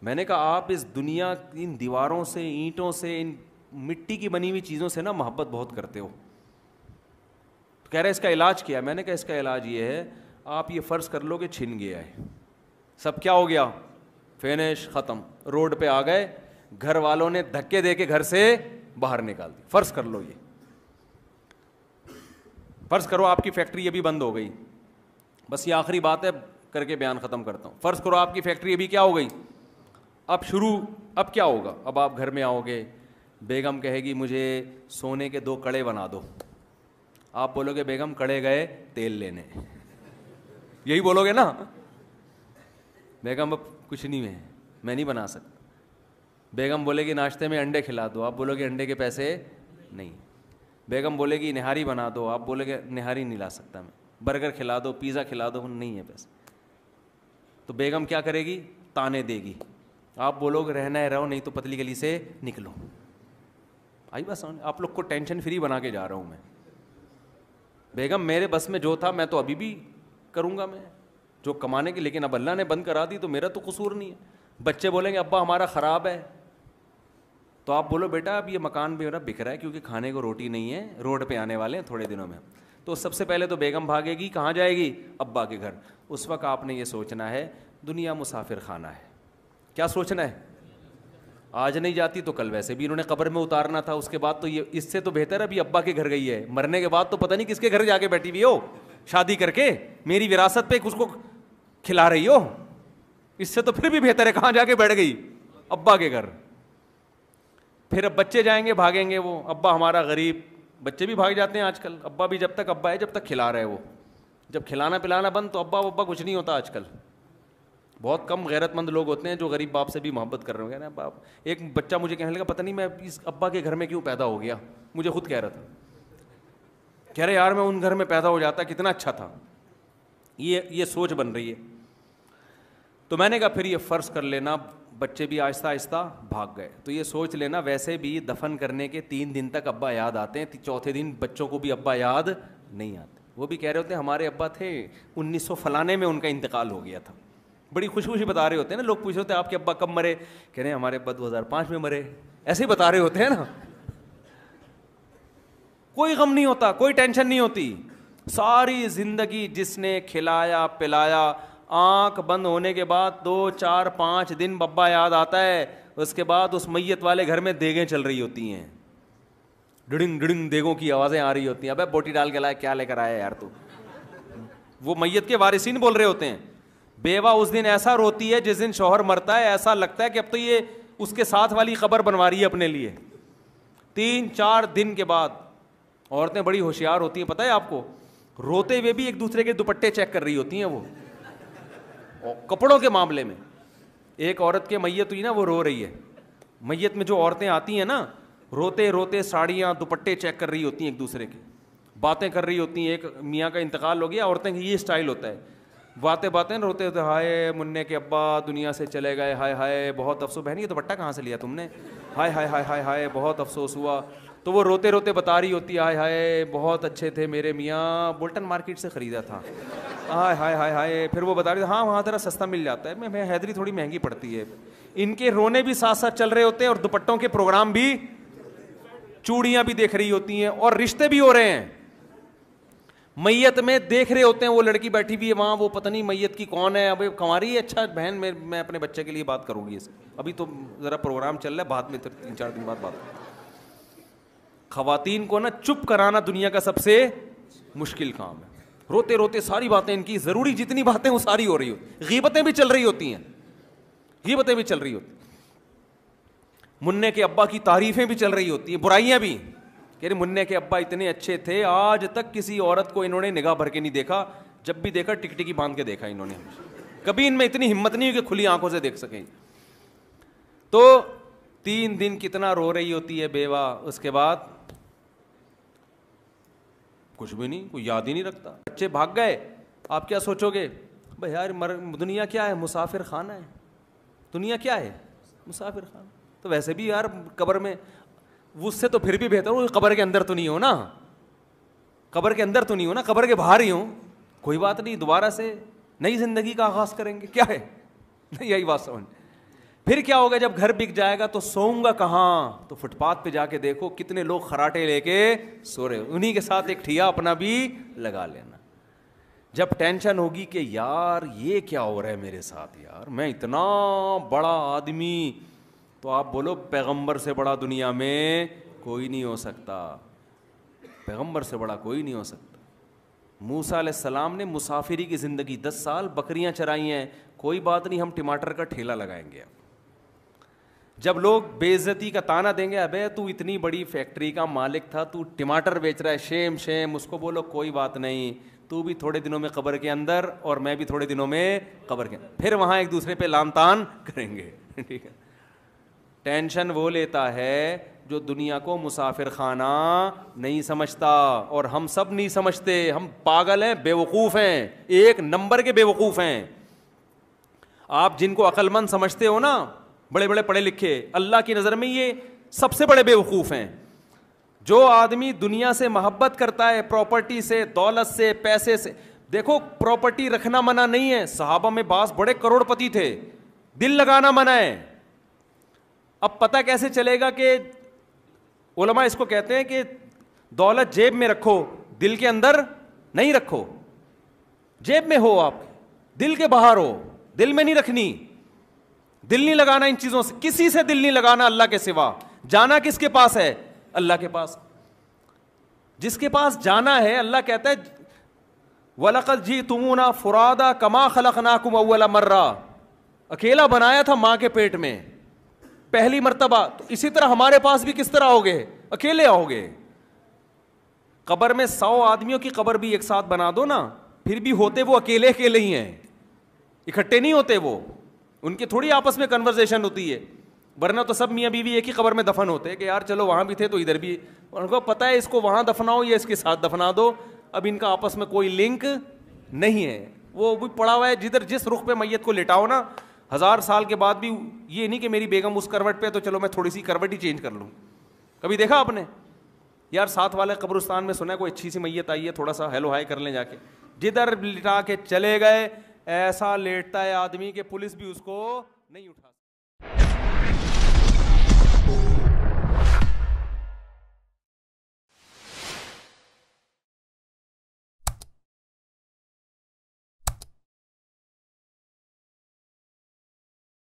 میں نے کہا آپ اس دنیا ان دیواروں سے, اینٹوں سے, ان مٹی کی بنی ہوئی چیزوں سے نا محبت بہت کرتے ہو. تو کہہ رہے اس کا علاج کیا ہے؟ میں نے کہا اس کا علاج یہ ہے, آپ یہ فرض کر لو کہ چھن گیا ہے سب, کیا ہو گیا, فینش, ختم, روڈ پہ آ گئے, گھر والوں نے دھکے دے کے گھر سے باہر نکال دی. فرض کر لو, یہ فرض کرو آپ کی فیکٹری ابھی بند ہو گئی. بس یہ آخری بات ہے, کر کے بیان ختم کرتا ہوں. فرض کرو آپ کی فیکٹری ابھی کیا ہو گئی, اب کیا ہوگا؟ اب آپ گھر میں آؤ گے, بیگم کہے گی مجھے سونے کے 2 کڑے بنا دو. آپ بولو گے بیگم کڑے گئے تیل لینے, یہی بولو گے نا. بیگم اب کچھ نہیں ہے, میں نہیں بنا سکتا. بیگم بولے گی ناشتے میں انڈے کھلا دو, آپ بولو گے انڈے کے پیسے نہیں. بیگم بولے گی نہاری بنا دو, آپ بولے گے نہاری نہیں لا سکتا میں. برگر کھلا دو, پیزا کھلا دو, نہیں ہے پیسے. تو بیگم کیا کرے گی, تانے دے گی. آپ بولو گے رہنا ہے رہو, نہیں تو پتلی گلی سے نکلو. آئی بس, آپ لوگ کو ٹینشن فری بنا کے جا رہا ہوں میں. بیگم میرے بس میں جو تھا میں تو ابھی بھی کروں گا, میں جو کمانے کی, لیکن اب اللہ نے بند کرا دی تو میرا تو قصور نہیں ہے. بچے بولیں گے ابا ہمارا خراب ہے, تو آپ بولو بیٹا اب یہ مکان بھی میرا بک رہا ہے کیونکہ کھانے کو روٹی نہیں ہے, روڈ پہ آنے والے ہیں تھوڑے دنوں میں. تو سب سے پہلے تو بیگم بھاگے گی, کہاں جائے گی, ابا کے گھر. اس وقت آپ نے یہ سوچنا ہے دنیا مسافر خانہ ہے. کیا سوچنا ہے؟ آج نہیں جاتی تو کل ویسے بھی انہوں نے قبر میں اتارنا تھا, اس کے بعد تو یہ اس سے تو بہتر ہے ابھی ابا کے گھر گئی ہے, مرنے کے بعد تو پتہ نہیں کس کے گھر جا کے بیٹھی ہوئی ہو شادی کر کے, میری وراثت پہ اس کو کھلا رہی ہو. اس سے تو پھر بھی بہتر ہے کہاں جا کے بیٹھ گئی, ابا کے گھر. پھر اب بچے جائیں گے, بھاگیں گے وہ, ابا ہمارا غریب. بچے بھی بھاگ جاتے ہیں آج کل, ابا بھی جب تک ابا ہے جب تک کھلا رہے وہ, جب کھلانا پلانا بند تو ابا کچھ نہیں ہوتا. آج کل بہت کم غیرت مند لوگ ہوتے ہیں جو غریب باپ سے بھی محبت کر رہے ہوں گے نا. باپ, ایک بچہ مجھے کہنے لگا پتہ نہیں میں اس ابا کے گھر میں کیوں پیدا ہو گیا, مجھے خود کہہ رہا تھا, کہہ رہے یار میں ان گھر میں پیدا ہو جاتا کتنا اچھا تھا. یہ سوچ بن رہی ہے. تو میں نے کہا پھر یہ فرض کر لینا بچے بھی آہستہ آہستہ بھاگ گئے, تو یہ سوچ لینا ویسے بھی دفن کرنے کے 3 دن تک ابا یاد آتے ہیں, 4تھے دن بچوں کو بھی ابا یاد نہیں آتے. وہ بھی کہہ رہے ہوتے ہیں ہمارے ابا تھے 1900 فلانے میں ان کا انتقال ہو گیا تھا. بڑی خوشی خوشی بتا رہے ہوتے ہیں نا. لوگ پوچھ رہے ہوتے ہیں آپ کے ابا کب مرے, کہہ رہے ہیں ہمارے ابا 2005 میں مرے, ایسے ہی بتا رہے ہوتے ہیں نا. کوئی غم نہیں ہوتا, کوئی ٹینشن نہیں ہوتی. ساری زندگی جس نے کھلایا پلایا, آنکھ بند ہونے کے بعد 2 4 5 دن بابا یاد آتا ہے. اس کے بعد اس میت والے گھر میں دیگیں چل رہی ہوتی ہیں, ڈڑنگ ڈڑنگ دیگوں کی آوازیں آ رہی ہوتی ہیں. ابے بوٹی ڈال کے لائے, کیا لے کر آیا یار تو. وہ میت کے وارثین بول رہے ہوتے ہیں. بیوہ اس دن ایسا روتی ہے جس دن شوہر مرتا ہے, ایسا لگتا ہے کہ اب تو یہ اس کے ساتھ والی قبر بنوا رہی ہے اپنے لیے. 3 4 دن کے بعد عورتیں بڑی ہوشیار ہوتی ہیں, پتہ ہے آپ کو, روتے ہوئے بھی ایک دوسرے کے دوپٹے چیک کر رہی ہوتی ہیں. وہ کپڑوں کے معاملے میں ایک عورت کے میت ہوئی نا, وہ رو رہی ہے. میت میں جو عورتیں آتی ہیں نا, روتے روتے ساڑیاں دوپٹے چیک کر رہی ہوتی ہیں, ایک دوسرے کے باتیں کر رہی ہوتی ہیں. ایک میاں کا انتقال ہو گیا, عورتیں یہ اسٹائل ہوتا ہے, باتیں روتے ہوتے, ہائے منع کے ابا دنیا سے چلے گئے, ہائے ہائے بہت افسوس. بہن یہ دوپٹہ کہاں سے لیا تم نے, ہائے ہائے ہائے ہائے ہائے بہت افسوس ہوا. تو وہ روتے روتے بتا رہی ہوتی ہے, ہائے ہائے بہت اچھے تھے میرے میاں, بولٹن مارکیٹ سے خریدا تھا, ہائے ہائے ہائے ہائے. پھر وہ بتا رہی ہاں وہاں ذرا سستا مل جاتا ہے, میں حیدری تھوڑی مہنگی پڑتی ہے. ان کے رونے بھی ساتھ ساتھ چل رہے ہوتے ہیں, اور دوپٹوں کے پروگرام بھی, چوڑیاں بھی دیکھ رہی ہوتی ہیں, اور رشتے بھی ہو رہے ہیں. میت میں دیکھ رہے ہوتے ہیں, وہ لڑکی بیٹھی بھی ہے وہاں, وہ پتہ نہیں میت کی کون ہے, اب کنواری ہے, اچھا بہن میں اپنے بچے کے لیے بات کروں گی, ابھی تو ذرا پروگرام چل رہا ہے, بعد میں 3 4 دن بعد بات. خواتین کو نا چپ کرانا دنیا کا سب سے مشکل کام ہے. روتے روتے ساری باتیں ان کی, ضروری جتنی باتیں وہ ساری ہو رہی ہوتی, غیبتیں بھی چل رہی ہوتی ہیں, غیبتیں بھی چل رہی ہوتی, منع کے ابا کی تعریفیں بھی چل رہی ہوتی ہیں, برائیاں بھی. کہ منع کے ابا اتنے اچھے تھے, آج تک کسی عورت کو انہوں نے نگاہ بھر کے نہیں دیکھا, جب بھی دیکھا ٹکٹکی باندھ کے دیکھا انہوں نے, کبھی ان میں اتنی ہمت نہیں ہوئی کہ کھلی آنکھوں سے دیکھ سکیں. تو 3 دن کتنا رو رہی ہوتی ہے بیوہ, اس کے بعد کچھ بھی نہیں, کوئی یاد ہی نہیں رکھتا. بچے بھاگ گئے, آپ کیا سوچو گے بھائی یار دنیا کیا ہے, مسافر خانہ ہے. دنیا کیا ہے, مسافر خانہ. تو ویسے بھی یار قبر میں, اس سے تو پھر بھی بہتر ہو قبر کے اندر تو نہیں ہو نا, قبر کے اندر تو نہیں ہو نا, قبر کے باہر ہی ہوں, کوئی بات نہیں, دوبارہ سے نئی زندگی کا آغاز کریں گے, کیا ہے, یہی بات سمجھ. پھر کیا ہوگا جب گھر بک جائے گا تو سوؤں گا کہاں؟ تو فٹ پاتھ پہ جا کے دیکھو کتنے لوگ خراٹے لے کے سو رہے، انہی کے ساتھ ایک ٹھیا اپنا بھی لگا لینا. جب ٹینشن ہوگی کہ یار یہ کیا ہو رہا ہے میرے ساتھ، یار میں اتنا بڑا آدمی، تو آپ بولو پیغمبر سے بڑا دنیا میں کوئی نہیں ہو سکتا، پیغمبر سے بڑا کوئی نہیں ہو سکتا. موسیٰ علیہ السلام نے مسافری کی زندگی 10 سال بکریاں چرائی ہیں، کوئی بات نہیں ہم ٹماٹر کا ٹھیلا لگائیں گے. جب لوگ بے عزتی کا تانا دیں گے، ابے تو اتنی بڑی فیکٹری کا مالک تھا، تو ٹماٹر بیچ رہا ہے، شیم شیم، اس کو بولو کوئی بات نہیں، تو بھی تھوڑے دنوں میں قبر کے اندر اور میں بھی تھوڑے دنوں میں قبر کے اندر، پھر وہاں ایک دوسرے پہ لام تان کریں گے. ٹھیک ہے. ٹینشن وہ لیتا ہے جو دنیا کو مسافر خانہ نہیں سمجھتا، اور ہم سب نہیں سمجھتے، ہم پاگل ہیں، بے وقوف ہیں، ایک نمبر کے بے وقوف ہیں. آپ جن کو عقل مند سمجھتے ہو نا، بڑے بڑے پڑھے لکھے، اللہ کی نظر میں یہ سب سے بڑے بے وقوف ہیں. جو آدمی دنیا سے محبت کرتا ہے، پراپرٹی سے، دولت سے، پیسے سے، دیکھو پراپرٹی رکھنا منع نہیں ہے، صحابہ میں بعض بڑے کروڑ پتی تھے، دل لگانا منع ہے. اب پتہ کیسے چلے گا کہ علماء اس کو کہتے ہیں کہ دولت جیب میں رکھو، دل کے اندر نہیں رکھو. جیب میں ہو آپ، دل کے باہر ہو، دل میں نہیں رکھنی، دل نہیں لگانا ان چیزوں سے، کسی سے دل نہیں لگانا اللہ کے سوا. جانا کس کے پاس ہے؟ اللہ کے پاس. جس کے پاس جانا ہے، اللہ کہتا ہے وَلَقَدْ جِئْتُمُونَا فُرَادَىٰ كَمَا خَلَقْنَاكُمْ أَوَّلَ مَرَّةٍ، اکیلا بنایا تھا ماں کے پیٹ میں پہلی مرتبہ، تو اسی طرح ہمارے پاس بھی کس طرح آؤ گے؟ اکیلے آؤ گے. قبر میں 100 آدمیوں کی قبر بھی ایک ساتھ بنا دو نا، پھر بھی ہوتے وہ اکیلے اکیلے ہی ہیں، اکٹھے نہیں ہوتے. وہ ان کی تھوڑی آپس میں کنورزیشن ہوتی ہے، ورنہ تو سب میاں بیوی ایک ہی قبر میں دفن ہوتے کہ یار چلو وہاں بھی تھے تو ادھر بھی، ان کو پتہ ہے اس کو وہاں دفناؤ یا اس کے ساتھ دفنا دو، اب ان کا آپس میں کوئی لنک نہیں ہے. وہ بھی پڑا ہوا ہے، جدھر جس رخ پہ میت کو لٹاؤ نا، 1000 سال کے بعد بھی یہ نہیں کہ میری بیگم اس کروٹ پہ تو چلو میں تھوڑی سی کروٹ ہی چینج کر لوں. کبھی دیکھا آپ نے؟ یار ساتھ والے قبرستان میں سنا ہے کوئی اچھی سی میت آئی ہے، تھوڑا سا ہیلو ہائی کر لیں جا کے، جدھر لٹا کے چلے گئے ایسا لیٹتا ہے آدمی کہ پولیس بھی اس کو نہیں اٹھا.